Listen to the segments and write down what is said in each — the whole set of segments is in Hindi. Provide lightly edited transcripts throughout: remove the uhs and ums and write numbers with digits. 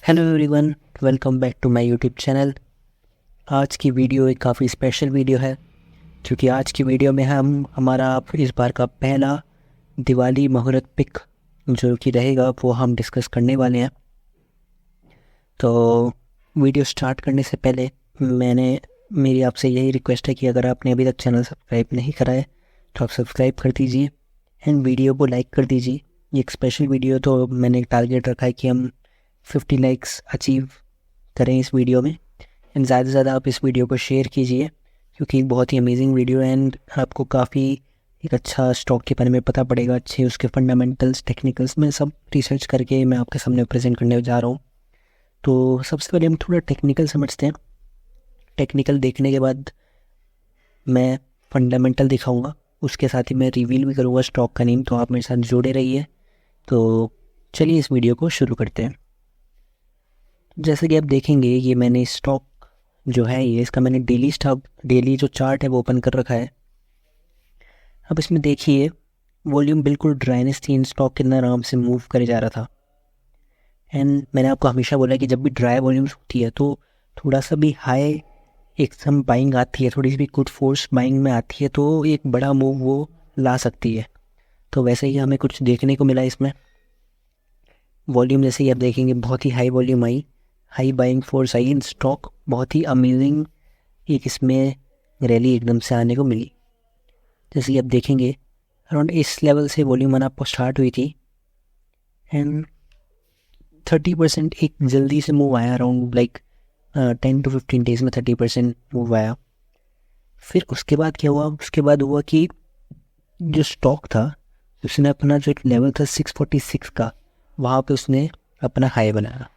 Hello everyone, welcome back to my YouTube channel. आज की वीडियो एक काफ़ी स्पेशल वीडियो है क्योंकि आज की वीडियो में हम हमारा इस बार का पहला दिवाली मुहूर्त पिक जो कि रहेगा वो हम डिस्कस करने वाले हैं। तो वीडियो स्टार्ट करने से पहले मेरी आपसे यही रिक्वेस्ट है कि अगर आपने अभी तक चैनल सब्सक्राइब नहीं करा है तो आप सब्सक्राइब कर दीजिए एंड वीडियो को लाइक कर दीजिए। ये एक स्पेशल वीडियो, तो मैंने एक टारगेट रखा है कि हम 50 लाइक्स अचीव करें इस वीडियो में। एंड ज़्यादा से ज़्यादा आप इस वीडियो को शेयर कीजिए क्योंकि एक बहुत ही अमेजिंग वीडियो है एंड आपको काफ़ी एक अच्छा स्टॉक के बारे में पता पड़ेगा, अच्छे उसके फंडामेंटल्स टेक्निकल्स में सब रिसर्च करके मैं आपके सामने प्रेजेंट करने जा रहा हूँ। तो सबसे पहले हम थोड़ा टेक्निकल समझते हैं। टेक्निकल देखने के बाद मैं फंडामेंटल दिखाऊंगा, उसके साथ ही मैं रिवील भी करूँगा स्टॉक का नेम। तो आप मेरे साथ जुड़े रहिए। तो चलिए इस वीडियो को शुरू करते हैं। जैसे कि आप देखेंगे ये मैंने स्टॉक जो है ये इसका मैंने डेली जो चार्ट है वो ओपन कर रखा है। अब इसमें देखिए वॉल्यूम बिल्कुल ड्राइनेस थी, इन स्टॉक कितना आराम से मूव करे जा रहा था। एंड मैंने आपको हमेशा बोला कि जब भी ड्राई वॉल्यूम्स होती है तो थोड़ा सा भी हाई एकदम बाइंग आती है, थोड़ी सी भी गुड फोर्स बाइंग में आती है तो एक बड़ा मूव वो ला सकती है। तो वैसे ही हमें कुछ देखने को मिला इसमें। वॉल्यूम जैसे ही आप देखेंगे बहुत ही हाई वॉल्यूम आई, हाई बाइंग फोर्स आई इन स्टॉक, बहुत ही अमेजिंग एक इसमें रैली एकदम से आने को मिली। जैसे कि आप देखेंगे अराउंड इस लेवल से वॉल्यूम आना आपको स्टार्ट हुई थी एंड 30% एक जल्दी से मूव आया, अराउंड लाइक 10 to 15 डेज में 30% मूव आया। फिर उसके बाद क्या हुआ, उसके बाद हुआ कि जो स्टॉक था उसने अपना जो एक लेवल था 646 का, वहाँ पे उसने अपना हाई बनाया।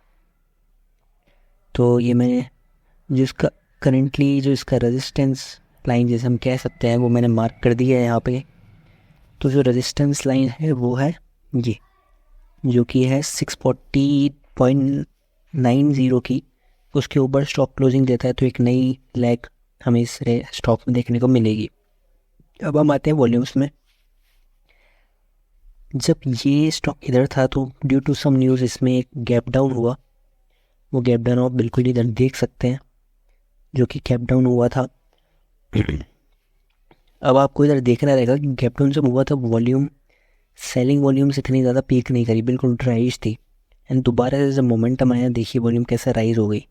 तो ये मैंने जो इसका करेंटली जो इसका रेजिस्टेंस लाइन जैसे हम कह सकते हैं वो मैंने मार्क कर दिया है यहाँ पे। तो जो रेजिस्टेंस लाइन है वो है ये, जो कि है 640.90 की। उसके ऊपर स्टॉक क्लोजिंग देता है तो एक नई लैग हमें इस स्टॉक में देखने को मिलेगी। अब हम आते हैं वॉल्यूम्स में। जब ये स्टॉक इधर था तो ड्यू टू सम न्यूज़ इसमें एक गैप डाउन हुआ। वो गैप डाउन आप बिल्कुल इधर देख सकते हैं जो कि गैप डाउन हुआ था। अब आपको इधर देखना रहेगा कि गैप डाउन जब हुआ था वॉल्यूम सेलिंग वॉल्यूम्स इतनी ज़्यादा पीक नहीं करी, बिल्कुल ड्राइश थी। एंड दोबारा से जब मोमेंटम आया देखिए वॉल्यूम कैसे राइज हो गई।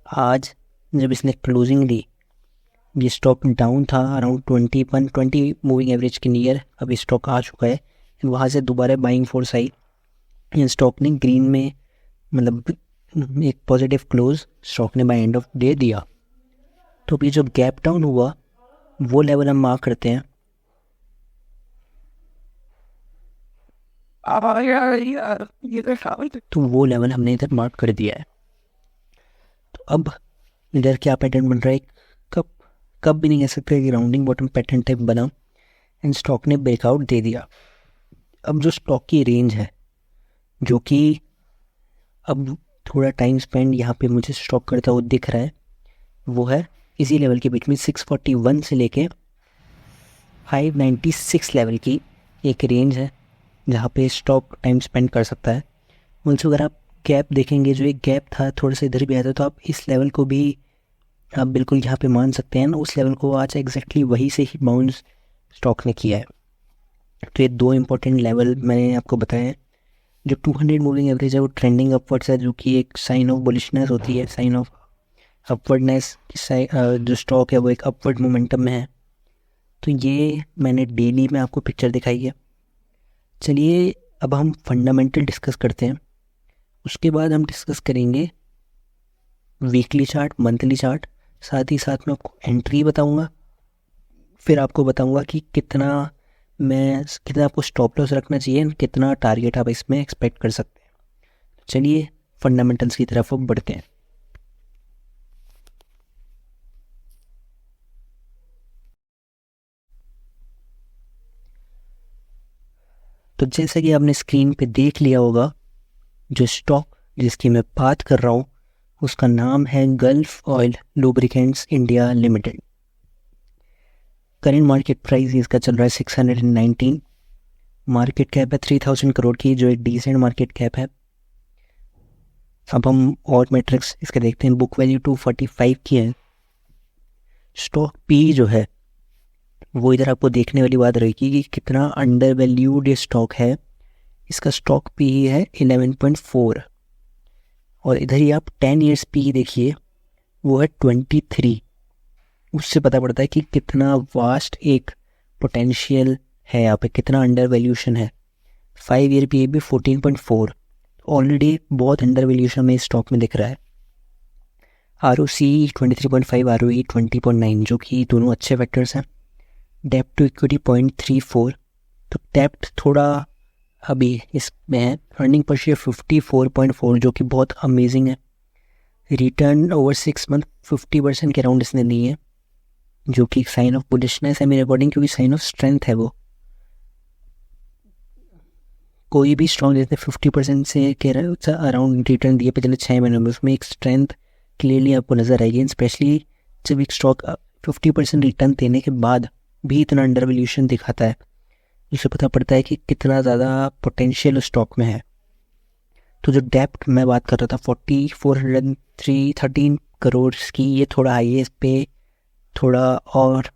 आज जब इसने क्लोजिंग ली ये स्टॉक डाउन था अराउंड 20 मूविंग एवरेज के नियर। अब स्टॉक आ चुका है, वहाँ से दोबारा बाइंग फोर्स आई। स्टॉक ने ग्रीन में मतलब एक पॉजिटिव क्लोज स्टॉक ने बाय एंड ऑफ डे दिया। तो अभी जब गैप डाउन हुआ वो लेवल हम मार्क करते हैं। तो वो लेवल हमने इधर मार्क कर दिया है। तो अब इधर क्या पैटर्न बन रहा है, कब कब भी नहीं कह सकते कि राउंडिंग बॉटम पैटर्न टाइप बना एंड स्टॉक ने ब्रेकआउट दे दिया। अब जो स्टॉक की रेंज है जो कि अब थोड़ा टाइम स्पेंड यहाँ पे मुझे स्टॉक करता हुआ दिख रहा है वो है इसी लेवल के बीच में 641 से लेके 596 लेवल की एक रेंज है जहाँ पे स्टॉक टाइम स्पेंड कर सकता है। ऑल्सो अगर आप गैप देखेंगे, जो एक गैप था थोड़ा सा इधर भी आया था, तो आप इस लेवल को भी आप बिल्कुल यहाँ पे मान सकते हैं ना, उस लेवल को आज एग्जैक्टली वही से ही बाउंस स्टॉक ने किया है। तो ये दो इंपॉर्टेंट लेवल मैंने आपको बताया है। जो 200 मूविंग एवरेज है वो ट्रेंडिंग अपवर्ड्स है, जो कि एक साइन ऑफ बुलिशनेस होती है, साइन ऑफ अपवर्डनेस। जो स्टॉक है वो एक अपवर्ड मोमेंटम में है। तो ये मैंने डेली में आपको पिक्चर दिखाई है। चलिए अब हम फंडामेंटल डिस्कस करते हैं, उसके बाद हम डिस्कस करेंगे वीकली चार्ट, मंथली चार्ट, साथ ही साथ में आपको एंट्री बताऊंगा। फिर आपको बताऊंगा कि कितना आपको स्टॉप लॉस रखना चाहिए, कितना टारगेट आप इसमें एक्सपेक्ट कर सकते हैं। चलिए फंडामेंटल्स की तरफ अब बढ़ते हैं। तो जैसे कि आपने स्क्रीन पे देख लिया होगा, जो स्टॉक जिसकी मैं बात कर रहा हूँ उसका नाम है gulf oil lubricants India limited. Current market price इसका चल रहा है 619। मार्केट कैप है 3000 करोड़ की, जो एक डिसेंट मार्केट कैप है। अब हम और मैट्रिक्स इसके देखते हैं। बुक वैल्यू 245 की है। स्टॉक पी जो है वो इधर आपको देखने वाली बात रहेगी कि कितना अंडर वैल्यूड ये स्टॉक है। इसका स्टॉक पी है 11.4 और इधर ही आप 10 ईयर्स पी देखिए वो है 23। उससे पता पड़ता है कि कितना वास्ट एक पोटेंशियल है यहाँ पे, कितना अंडर वैल्यूशन है। 5 ईयर पी भी 14.4, ऑलरेडी बहुत अंडर वैल्यूशन में स्टॉक में दिख रहा है। ROC 23.5, ROE 20.9, जो कि दोनों अच्छे फैक्टर्स हैं। डेप्ट टू इक्विटी 0.34, तो डेप्ट थोड़ा अभी इसमें है। अर्निंग पर शेयर 54.4, जो कि बहुत अमेजिंग है। रिटर्न ओवर 6 मंथ 50% के अराउंड इसने ली है, जो कि साइन ऑफ बुलिशनेस है मेरे अकॉर्डिंग, क्योंकि साइन ऑफ स्ट्रेंथ है। वो कोई भी स्ट्रॉन्ग जैसे 50% से कह रहा है अराउंड रिटर्न दिए पिछले 6 महीनों में, उसमें एक स्ट्रेंथ क्लियरली आपको नजर आएगी। स्पेशली जब एक स्टॉक 50% रिटर्न देने के बाद भी इतना अंडर वैल्यूएशन दिखाता है, जिससे पता पड़ता है कि कितना ज़्यादा पोटेंशियल उस स्टॉक में है। तो जो डेप्ट मैं बात कर रहा था 413 करोड़ की, ये थोड़ा हाई है। इस पर थोड़ा और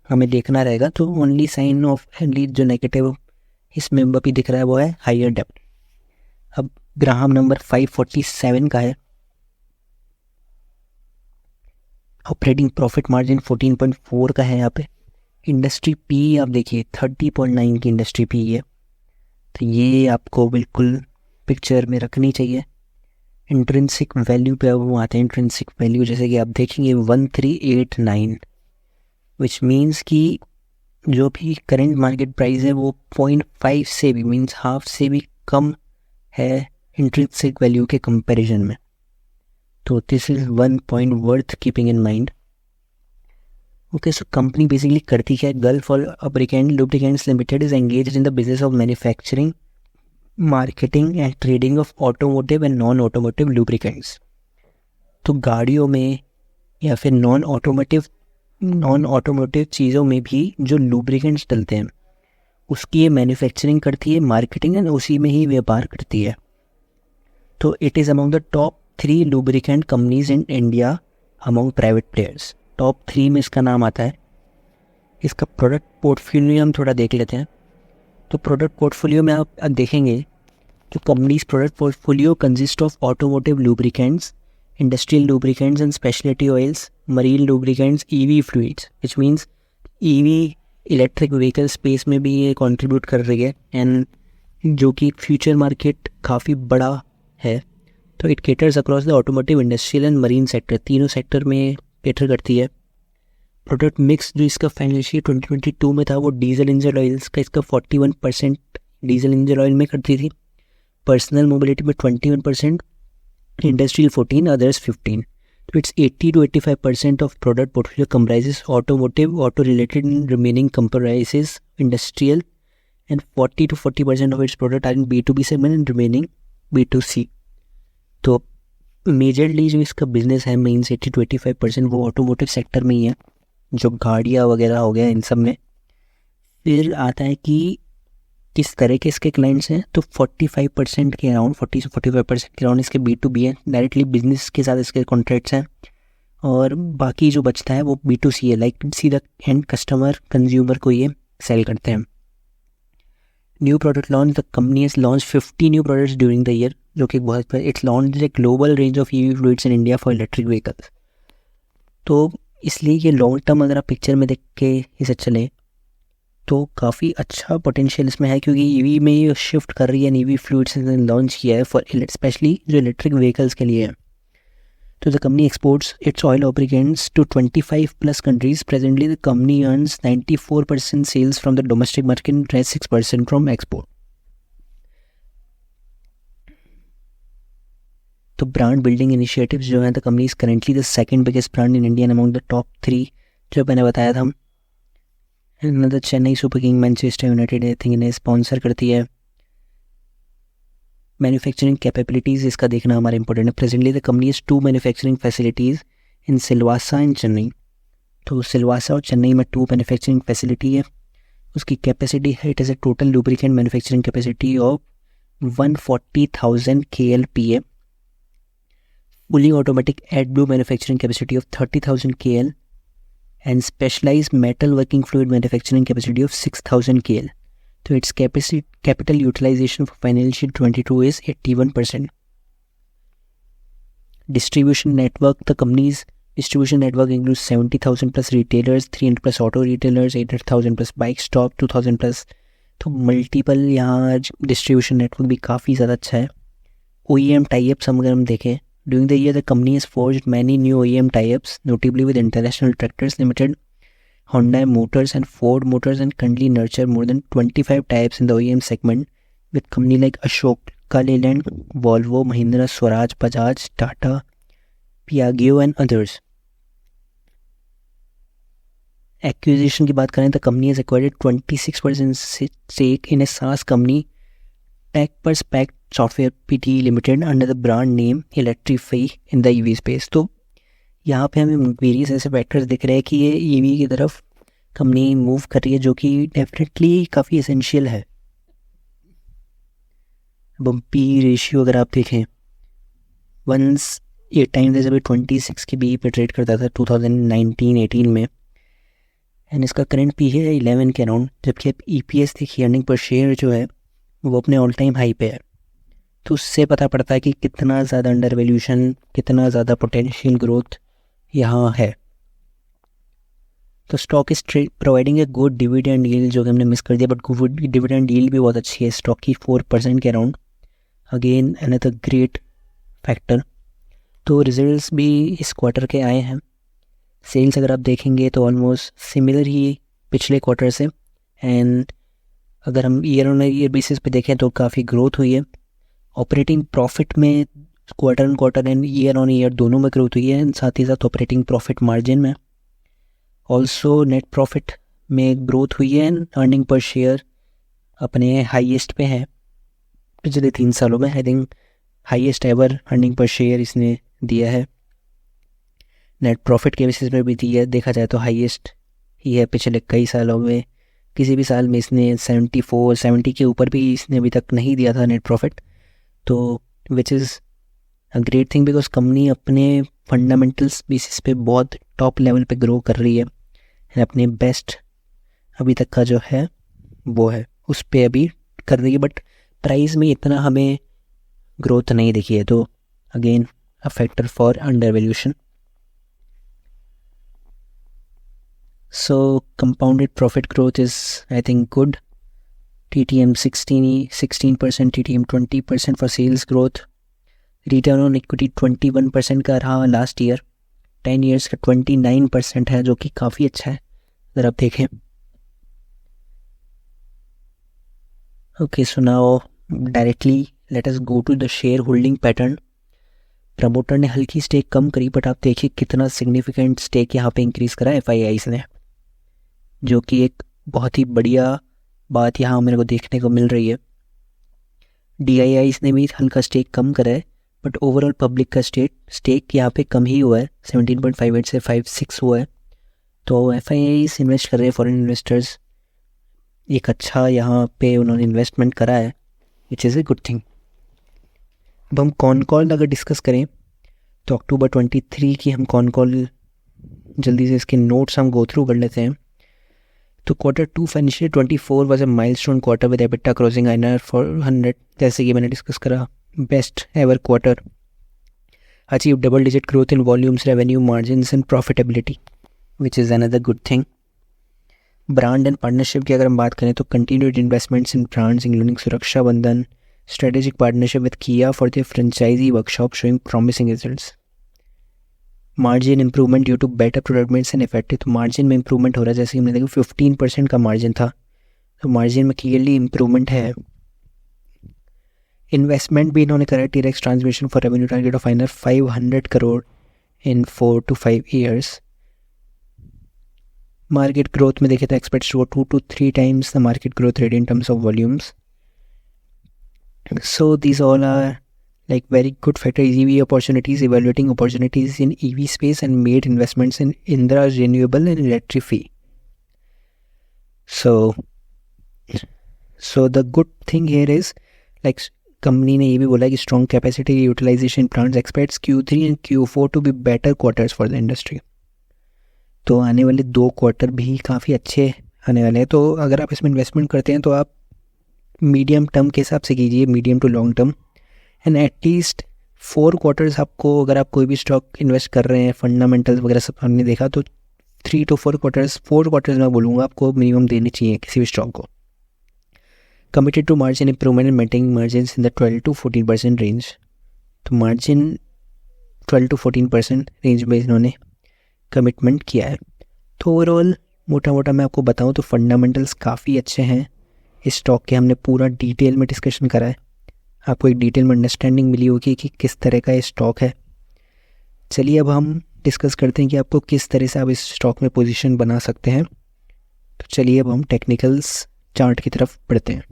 हमें देखना रहेगा। तो ओनली साइन ऑफ जो नेगेटिव इसमें भी दिख रहा है वो है हायर डेप्ट। अब ग्राहम नंबर 547 का है। ऑपरेटिंग प्रॉफिट मार्जिन 14.4 का है यहाँ पे। इंडस्ट्री पी आप देखिए 30.9 की इंडस्ट्री पी है, तो ये आपको बिल्कुल पिक्चर में रखनी चाहिए। इंट्रिंसिक वैल्यू पे अब वो आते हैं। इंट्रिंसिक वैल्यू जैसे कि आप देखेंगे 1389, विच मीन्स कि जो भी करंट मार्केट प्राइस है वो 0.5 से भी मीन्स हाफ से भी कम है इंट्रिंसिक वैल्यू के कंपैरिजन में। तो this is one point worth keeping in mind. Okay, so company basically करती क्या है? गल्फ और lubricants limited is engaged in the business of manufacturing, marketing and trading of automotive and non automotive lubricants. तो गाड़ियों में या फिर नॉन ऑटोमोटिव चीज़ों में भी जो लुब्रिकेंट्स डलते हैं उसकी ये मैन्युफैक्चरिंग करती है, मार्केटिंग एंड उसी में ही व्यापार करती है। तो it is among the top 3 lubricant companies in India among private players. Top 3 में इसका नाम आता है। इसका प्रोडक्ट पोर्टफोलियो हम थोड़ा देख लेते हैं। तो प्रोडक्ट पोर्टफोलियो में आप देखेंगे तो companies product portfolio consist of automotive lubricants, industrial lubricants and speciality oils, marine lubricants, EV fluids, which means EV electric vehicle space में भी ये कंट्रीब्यूट कर रही है, एंड जो कि फ्यूचर मार्केट काफ़ी बड़ा है। तो it caters across the automotive, industrial and marine sector, तीनों सेक्टर में केटर करती है। प्रोडक्ट मिक्स जो इसका फाइनेंशियल 2022 में था वो डीजल इंजन ऑयल्स का इसका 41% डीजल इंजन ऑयल में करती थी, पर्सनल मोबिलिटी में 21%, इंडस्ट्रियल 14, अदर्स 15। तो it's 80 to 85% of product portfolio comprises automotive, auto related, remaining comprises industrial, and 40 to 40% of its product are in B2B segment and remaining B2C। तो मेजरली जो इसका बिजनेस है मीन्स 80 to 85% वो ऑटोमोटिव सेक्टर में ही है, जो गाड़ियाँ वगैरह हो गया इन सब में। फिर आता है कि किस तरह के इसके क्लाइंट्स हैं। तो 45% के अराउंड, 40 से 45% के अराउंड इसके B2B है, डायरेक्टली बिजनेस के साथ इसके कॉन्ट्रैक्ट्स हैं, और बाकी जो बचता है वो B2C है, लाइक सीधा एंड कस्टमर कंज्यूमर को ये सेल करते हैं। New product launch, the company has launch 50 new products during the year, जो कि बहुत it's launch a global range of EV fluids in India for electric vehicles. तो इसलिए ये लॉन्ग टर्म अगर आप पिक्चर में देख के इसे चले तो काफ़ी अच्छा पोटेंशियल इसमें है, क्योंकि EV में ये शिफ्ट कर रही है। EV फ्लूइड्स लॉन्च किया है फॉर स्पेशली जो इलेक्ट्रिक व्हीकल्स के लिए है। तो the company exports its oil lubricants to 25+ countries. Presently the company earns 94% sales from the domestic market and 6% from export. तो ब्रांड बिल्डिंग इनिशिएटिव्स जो हैं, the company is currently the second biggest brand in India among the top 3, जो मैंने बताया था। The Chennai super king, Manchester United I think इन्हें स्पॉन्सर करती है। मैन्युफैक्चरिंग कैपेबिलिटीज़ इसका देखना हमारा इंपॉर्टेंट है। Presently the company is 2 manufacturing facilities in Silvassa and Chennai. तो सिलवासा और चेन्नई में 2 मैन्युफैक्चरिंग फैसिलिटी है। उसकी कैपेसिटी है, it is a total lubricant manufacturing capacity of 140,000 KLPA, fully automatic AdBlue manufacturing capacity of 30,000 KL and specialized metal working fluid manufacturing capacity of 6,000 KL. So its capital utilization for financial 22 is 81%. Distribution network, the company's distribution network includes 70,000 plus retailers, 300 plus auto retailers, 800,000 plus bike stop, 2,000 plus. तो मल्टीपल यहाँ डिस्ट्रीब्यूशन नेटवर्क भी काफ़ी ज़्यादा अच्छा है. OEM tie-ups अगर हम देखें, during the year the company has forged many new OEM tie-ups, notably with International Tractors Limited, Hyundai Motors and Ford Motors, and currently nurture more than 25 tie-ups in the OEM segment with companies like Ashoka Leyland, Volvo, Mahindra, Swaraj, Bajaj, Tata, Piaggio and others. Acquisition की बात करें तो company has acquired 26% stake in a SaaS company, TechPerspect Software Pte Limited, under the brand name Electrify in the EV space. तो यहाँ पे हमें वेरियस ऐसे फैक्टर्स दिख रहे हैं कि ये EV की तरफ कंपनी मूव कर रही है, जो कि डेफिनेटली काफ़ी एसेंशियल है. बम्पी रेशियो अगर आप देखें, वंस 8 टाइम्स जब 26 के बी पे ट्रेड करता था 2019-18 में, एंड इसका करंट पी है 11 के अराउंड, जबकि आप EPS देखिए, अर्निंग पर शेयर जो है वो अपने ऑल टाइम हाई पे है. तो उससे पता पड़ता है कि कितना ज़्यादा अंडर वैल्यूशन, कितना ज़्यादा पोटेंशियल ग्रोथ यहाँ है. तो stock is providing a good dividend yield, जो कि हमने मिस कर दिया, बट गुड डिविडेंड यील्ड भी बहुत अच्छी है स्टॉक की, 4% के around. Again another great factor. तो रिजल्ट्स भी इस क्वार्टर के आए हैं. सेल्स अगर आप देखेंगे तो ऑलमोस्ट सिमिलर ही पिछले क्वार्टर से, एंड अगर हम ईयर ऑन ईयर बेसिस पे देखें तो काफ़ी ग्रोथ हुई है. ऑपरेटिंग प्रॉफिट में quarter on quarter and year on year दोनों में ग्रोथ हुई है, साथ ही साथ ऑपरेटिंग प्रॉफिट मार्जिन में, ऑल्सो नेट प्रॉफिट में ग्रोथ हुई है. अर्निंग पर शेयर अपने हाईएस्ट पे है पिछले 3 सालों में. I think highest ever earning per share इसने दिया है. नेट प्रॉफिट के बेसिस में भी दिया, देखा जाए तो हाईएस्ट ही है पिछले कई सालों में. किसी भी साल में इसने 70 के ऊपर भी इसने अभी तक नहीं दिया था नेट प्रॉफिट. तो विच is a great thing, because company अपने फंडामेंटल्स बेसिस पे बहुत टॉप लेवल पे ग्रो कर रही है, एंड अपने बेस्ट अभी तक का जो है वो है उस पे अभी कर रही है, बट प्राइस में इतना हमें ग्रोथ नहीं दिखी है. तो again a factor for under valuation. So compounded profit growth is, I think, good. TTM 16%, TTM 20% for sales growth. Return on equity 21% का रहा लास्ट ईयर. 10 years का 29% है, जो कि काफ़ी अच्छा है अगर आप देखें. Okay, so now directly let us go to the shareholding pattern. Promoter ने हल्की स्टेक कम करी, बट आप देखिए कितना सिग्निफिकेंट स्टेक यहाँ पे इंक्रीज़ करा FIIs ने, जो कि एक बहुत ही बढ़िया बात यहाँ मेरे को देखने को मिल रही है. DIIs ने भी हल्का स्टेक कम करा है, बट ओवरऑल पब्लिक का स्टेक यहाँ पे कम ही हुआ है, 17.58 से 5.6 हुआ है. तो FIIs इन्वेस्ट कर रहे हैं, फॉरेन इन्वेस्टर्स. एक अच्छा यहाँ पे उन्होंने इन्वेस्टमेंट करा है, which is a good thing. अब हम कॉन कॉल अगर डिस्कस करें तो अक्टूबर 23 की हम कॉन कॉल जल्दी से इसके नोट्स हम गो थ्रू कर लेते हैं. तो Q2 financial 24 was a milestone quarter with EBITDA crossing INR 400, जैसे कि मैंने डिस्कस करा. Best ever quarter, achieve double digit growth in volumes, revenue, margins and profitability, which is another good thing. Brand and partnership की अगर हम बात करें तो continued investments in brands including Suraksha Bandhan, strategic partnership with Kia for the franchisee workshop showing promising results. Margin improvement due to better product mix and effective. तो मार्जिन में इंप्रूवमेंट हो रहा है, जैसे कि हमने देखा 15% का मार्जिन था, तो मार्जिन में क्लियरली इंप्रूवमेंट है. इन्वेस्टमेंट भी इन्होंने करा, T-Rex transmission for revenue target of INR 500 crore in 4 to 5 years. Market growth में देखे तो expects to 2 to 3 times the market growth rate in terms of volumes. So these all are like very good factors. EV opportunities, evaluating opportunities in EV space and made investments in Indra Renewable and Electrify. So the good thing here is like कंपनी ने ये भी बोला कि strong capacity utilisation plans expects Q3 and Q4 to be better quarters for the industry. तो आने वाले 2 क्वार्टर भी काफ़ी अच्छे आने वाले हैं। तो अगर आप इसमें इन्वेस्टमेंट करते हैं तो आप मीडियम टर्म के हिसाब से कीजिए, medium to long term, and at least 4 quarters आपको, अगर आप कोई भी स्टॉक इन्वेस्ट कर रहे हैं, फंडामेंटल्स वगैरह सब हमने देखा, तो 3 to 4 क्वार्टर्स मैं बोलूँगा आपको मिनिमम देने चाहिए किसी भी स्टॉक को। Committed to margin improvement and maintaining margin in the 12 to 14% range. तो मार्जिन 12 to 14% रेंज में इन्होंने कमिटमेंट किया है। तो ओवरऑल मोटा मोटा मैं आपको बताऊं तो फंडामेंटल्स काफ़ी अच्छे हैं इस स्टॉक के। हमने पूरा डिटेल में डिस्कशन करा है, आपको एक डिटेल में अंडरस्टैंडिंग मिली होगी कि किस तरह का ये स्टॉक है। चलिए अब हम डिस्कस करते हैं कि आपको किस तरह से आप इस स्टॉक में पोजीशन बना सकते हैं। तो चलिए अब हम टेक्निकल्स चार्ट की तरफ बढ़ते हैं।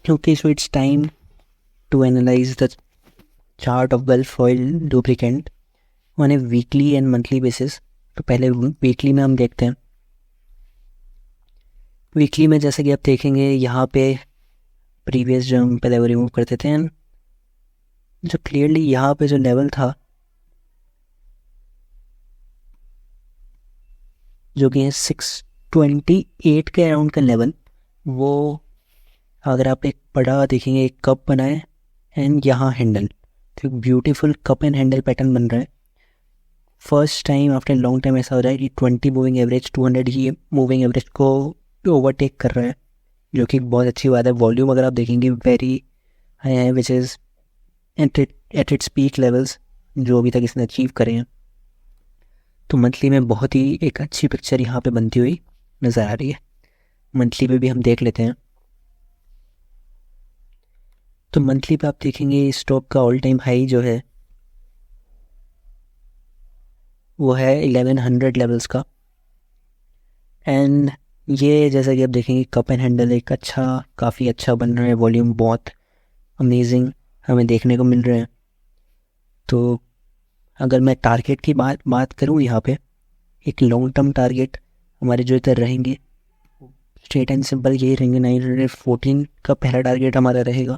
क्योंकि so it's time to analyse the chart of gulf oil lubricant on a weekly and monthly basis. तो पहले वीकली में हम देखते हैं। वीकली में जैसे कि आप देखेंगे यहाँ पे प्रीवियस जो हम पहले वो रिमूव करते थे, जो क्लियरली यहाँ पे जो लेवल था जो कि 628 के अराउंड का लेवल, वो अगर आप एक बड़ा देखेंगे, एक कप बना है एंड यहाँ हैंडल, तो एक beautiful cup and handle pattern बन रहा है। First time after long time ऐसा हो रहा है कि 20 मूविंग एवरेज 200 ही मूविंग एवरेज को ओवरटेक कर रहा है, जो कि बहुत अच्छी बात है। वॉल्यूम अगर आप देखेंगे वेरी हाई है, which is at its peak levels जो अभी तक इसने अचीव करे हैं। तो मंथली में बहुत ही एक अच्छी पिक्चर यहाँ पे बनती हुई नज़र आ रही है। मंथली में भी हम देख लेते हैं। तो मंथली पे आप देखेंगे स्टॉक का ऑल टाइम हाई जो है वो है 1100 लेवल्स का, एंड ये जैसा कि आप देखेंगे कप एंड हैंडल एक अच्छा, काफ़ी अच्छा बन रहा है। वॉल्यूम बहुत अमेजिंग हमें देखने को मिल रहे हैं। तो अगर मैं टारगेट की बात करूँ, यहाँ पे एक लॉन्ग टर्म टारगेट हमारे जो इधर रहेंगे स्ट्रेट एंड सिंपल यही रहेंगे। 914 का पहला टारगेट हमारा रहेगा।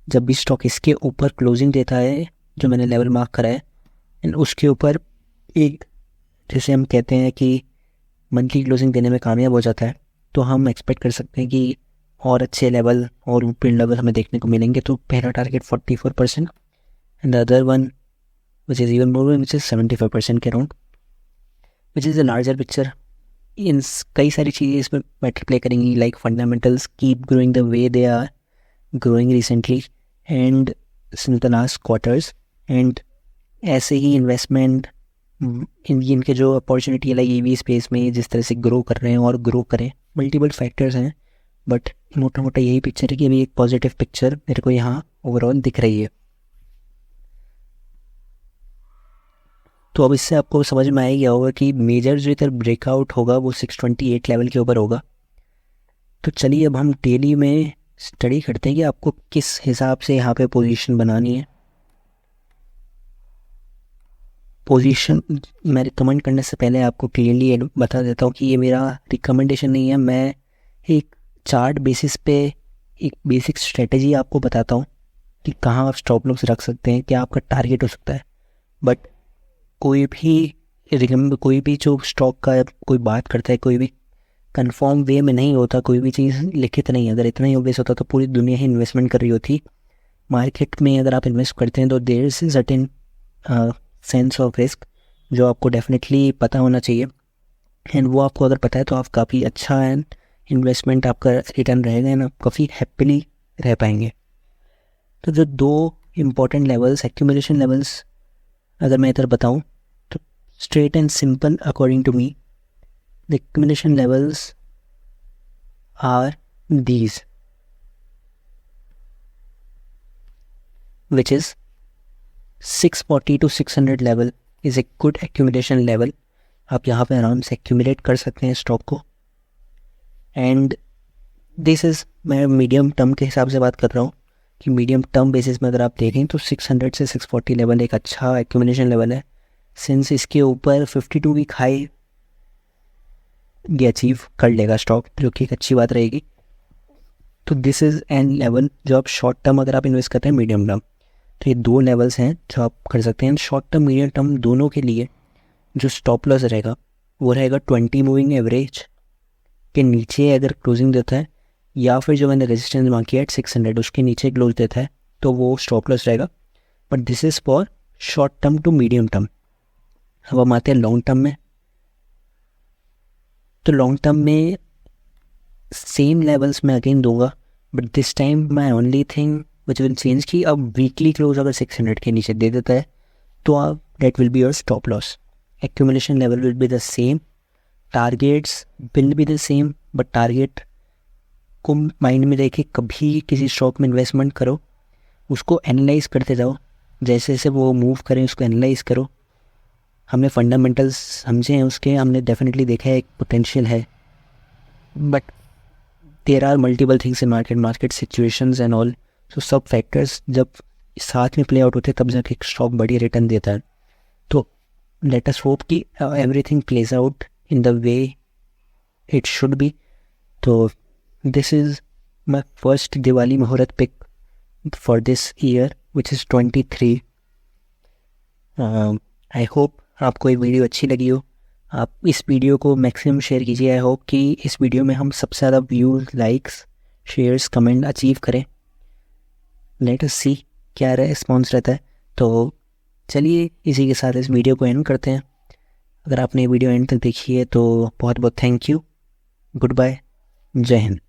जब भी स्टॉक इसके ऊपर क्लोजिंग देता है, जो मैंने लेवल मार्क करा है, एंड उसके ऊपर एक, जैसे हम कहते हैं कि मंथली क्लोजिंग देने में कामयाब हो जाता है, तो हम एक्सपेक्ट कर सकते हैं कि और अच्छे लेवल और ऊपर लेवल हमें देखने को मिलेंगे। तो पहला target 44% and the other one which is even more, which is 75% के around, which is a larger picture. इन कई सारी चीज़ें इसमें मैटर प्ले करेंगी, like fundamentals keep growing the way they are growing recently and since the last quarters, and ऐसे ही इन्वेस्टमेंट इनके जो अपॉर्चुनिटी है लाइक ईवी स्पेस में जिस तरह से ग्रो कर रहे हैं और ग्रो करें, मल्टीपल फैक्टर्स हैं, बट मोटा मोटा यही पिक्चर है कि अभी एक पॉजिटिव पिक्चर मेरे को यहाँ ओवरऑल दिख रही है। तो अब इससे आपको समझ में आ गया होगा कि मेजर जो इधर ब्रेकआउट होगा वो 628 लेवल के ऊपर होगा। तो चलिए अब हम डेली में स्टडी करते हैं कि आपको किस हिसाब से यहाँ पे पोजीशन बनानी है। पोजीशन मैं रिकमेंड करने से पहले आपको क्लियरली बता देता हूँ कि ये मेरा रिकमेंडेशन नहीं है। मैं एक चार्ट बेसिस पे एक बेसिक स्ट्रेटजी आपको बताता हूँ कि कहाँ आप स्टॉप लॉस रख सकते हैं, क्या आपका टारगेट हो सकता है। बट कोई भी जो स्टॉक का कोई बात करता है, कोई भी कंफर्म वे में नहीं होता, कोई भी चीज़ लिखित नहीं। अगर इतना ही ऑब्वियस होता तो पूरी दुनिया ही इन्वेस्टमेंट कर रही होती मार्केट में। अगर आप इन्वेस्ट करते हैं तो there is certain sense of risk जो आपको डेफिनेटली पता होना चाहिए, एंड वो आपको अगर पता है तो आप काफ़ी अच्छा एंड इन्वेस्टमेंट आपका रिटर्न रहेगा एंड आप काफ़ी हैप्पीली रह पाएंगे। तो जो 2 इम्पॉर्टेंट लेवल्स, एक्यूमुलेशन लेवल्स अगर मैं इधर बताऊं तो straight and simple according to me the accumulation levels are these, which is 640 to 600 level is a good accumulation level. आप यहाँ पे आराम से accumulate कर सकते हैं स्टॉक को, एंड दिस इज़, मैं मीडियम टर्म के हिसाब से बात कर रहा हूँ कि मीडियम टर्म बेसिस में अगर आप देखें तो 600 से 640 लेवल एक अच्छा accumulation लेवल है। सिंस इसके ऊपर 52 वीक हाई ये अचीव कर लेगा स्टॉक, जो कि एक अच्छी बात रहेगी। तो दिस इज़ एन लेवल जो आप शॉर्ट टर्म अगर आप इन्वेस्ट करते हैं मीडियम टर्म, तो ये दो लेवल्स हैं जो आप कर सकते हैं। शॉर्ट टर्म मीडियम टर्म दोनों के लिए जो स्टॉप लॉस रहेगा वो रहेगा 20 मूविंग एवरेज के नीचे अगर क्लोजिंग देता है, या फिर जो मैंने रेजिस्टेंस मार्क किया है 600 उसके नीचे क्लोज देता है, तो वो स्टॉप लॉस रहेगा। But this is for short term to medium term. अब हम आते हैं लॉन्ग टर्म में। तो लॉन्ग टर्म में सेम लेवल्स मैं अगेन दूंगा, but this time my only thing which will change कि अब वीकली क्लोज अगर 600 के नीचे दे देता है तो आप that will be your stop loss. Accumulation level will be the same, targets will be the same, but target को माइंड में रख के कभी किसी स्टॉक में इन्वेस्टमेंट करो, उसको एनालाइज करते जाओ, जैसे जैसे वो मूव करें उसको एनालाइज करो। हमने फंडामेंटल्स समझे हैं उसके, हमने डेफिनेटली देखा है एक पोटेंशियल है, but there are multiple things in market situations and all. So सब फैक्टर्स जब साथ में प्ले आउट होते हैं तब जाके एक स्टॉक बड़ी रिटर्न देता है। तो लेट अस होप कि everything plays out in the way it should be. तो this is my first Diwali muhurat pick for this year which is 23। I hope आपको ये वीडियो अच्छी लगी हो। आप इस वीडियो को मैक्सिमम शेयर कीजिए। आई होप कि इस वीडियो में हम सबसे ज़्यादा views, likes, shares, comment achieve करें। लेट अस सी क्या रिस्पॉन्स रहता है। तो चलिए इसी के साथ इस वीडियो को एंड करते हैं। अगर आपने वीडियो एंड तक देखी है तो बहुत बहुत थैंक यू। गुड बाय, जय हिंद।